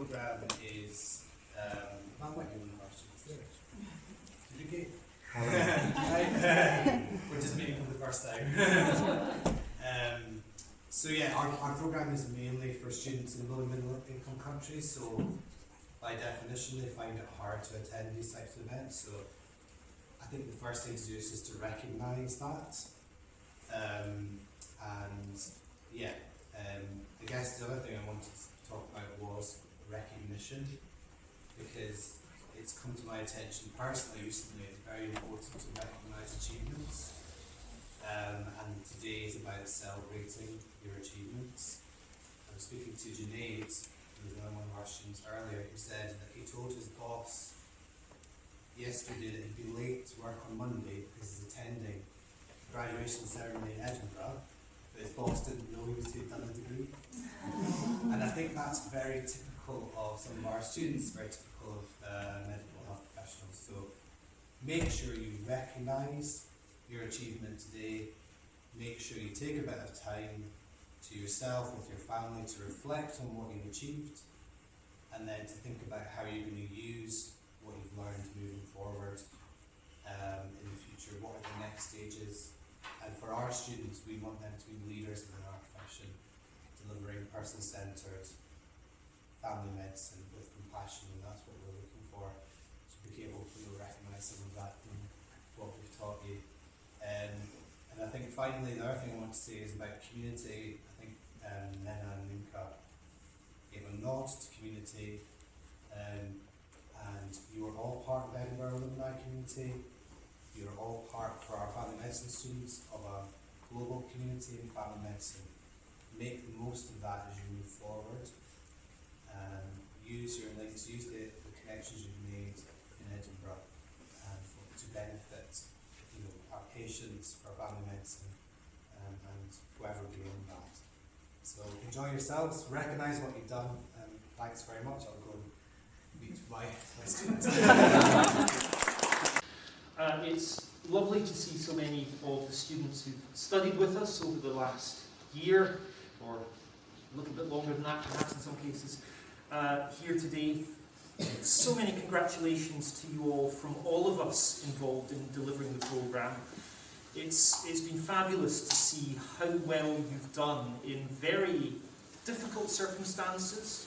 programme is That might be one of our students there. Did you get? we're just meeting for the first time. So yeah, Our programme is mainly for students in low and middle income countries, so by definition they find it hard to attend these types of events. So I think the first thing to do is just to recognise that. I guess the other thing I wanted to talk about was recognition, because it's come to my attention personally recently it's very important to recognise achievements, and today is about celebrating your achievements. I was speaking to Junaid, who was one of our students earlier, who said that he told his boss yesterday that he'd be late to work on Monday because he's attending a graduation ceremony in Edinburgh, but his boss didn't know he'd done a degree. And I think that's very typical of some of our students, very typical of medical health professionals. So make sure you recognise your achievement today, make sure you take a bit of time to yourself, with your family, to reflect on what you've achieved, and then to think about how you're going to use what you've learned moving forward in the future. What are the next stages? And for our students, we want them to be leaders in our profession, delivering person-centred family medicine with compassion, and that's what we're looking for. So be able to recognise some of that in what we've taught you. And I think finally, the other thing I want to say is about community. I think Nena and Ninka gave a nod to community, and you are all part of Edinburgh alumni community. You are all part, for our family medicine students, of a global community in family medicine. Make the most of that as you move forward. Use your links, use the connections you've made in Edinburgh to benefit our patients, our family medicine, and whoever beyond that. So enjoy yourselves, recognise what you've done, and thanks very much. I'll go and meet my students. It's lovely to see so many of the students who've studied with us over the last year, or a little bit longer than that perhaps in some cases, here today. So many congratulations to you all from all of us involved in delivering the programme. It's been fabulous to see how well you've done in very difficult circumstances,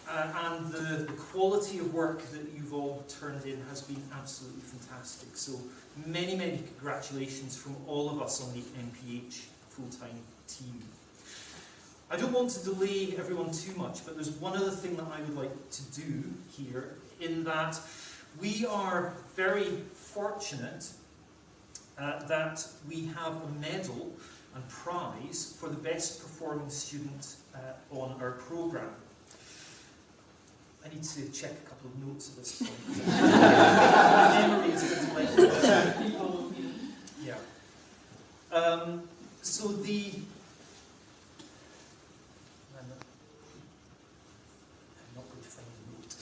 and the quality of work that you've all turned in has been absolutely fantastic. So many, many congratulations from all of us on the MPH full-time team. I don't want to delay everyone too much, but there's one other thing that I would like to do here, in that we are very fortunate that we have a medal and prize for the best performing student on our programme. I need to check a couple of notes at this point. My memory is a bit late. Yeah. So the... I'm not going to find the note.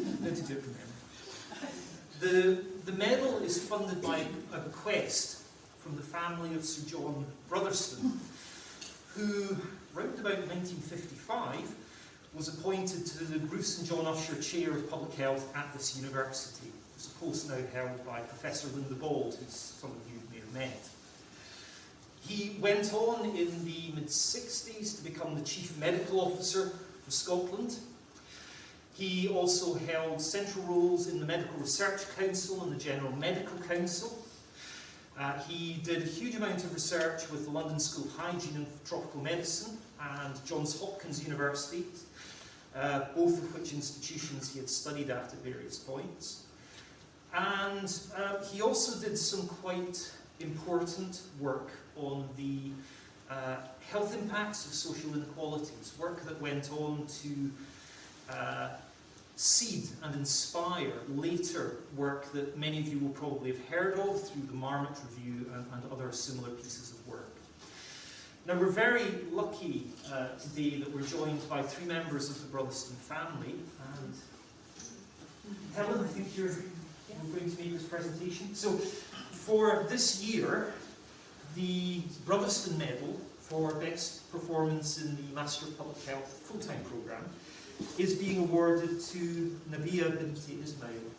I'm going to do it from memory. The medal is funded by a bequest from the family of Sir John Brotherston, who, round about 1955, was appointed to the Bruce and John Usher Chair of Public Health at this university. It's a post now held by Professor Linda Bald, who some of you may have met. He went on in the mid-60s to become the Chief Medical Officer for Scotland. He also held central roles in the Medical Research Council and the General Medical Council. He did a huge amount of research with the London School of Hygiene and Tropical Medicine and Johns Hopkins University, both of which institutions he had studied at various points. And he also did some quite important work on the health impacts of social inequalities, work that went on to seed and inspire later work that many of you will probably have heard of through the Marmot Review and other similar pieces of work. Now, we're very lucky today that we're joined by three members of the Brotherston family. And Helen, I think you're going to make this presentation. So, for this year, the Brotherston Medal for Best Performance in the Master of Public Health full-time programme is being awarded to Nabia binti Ismail.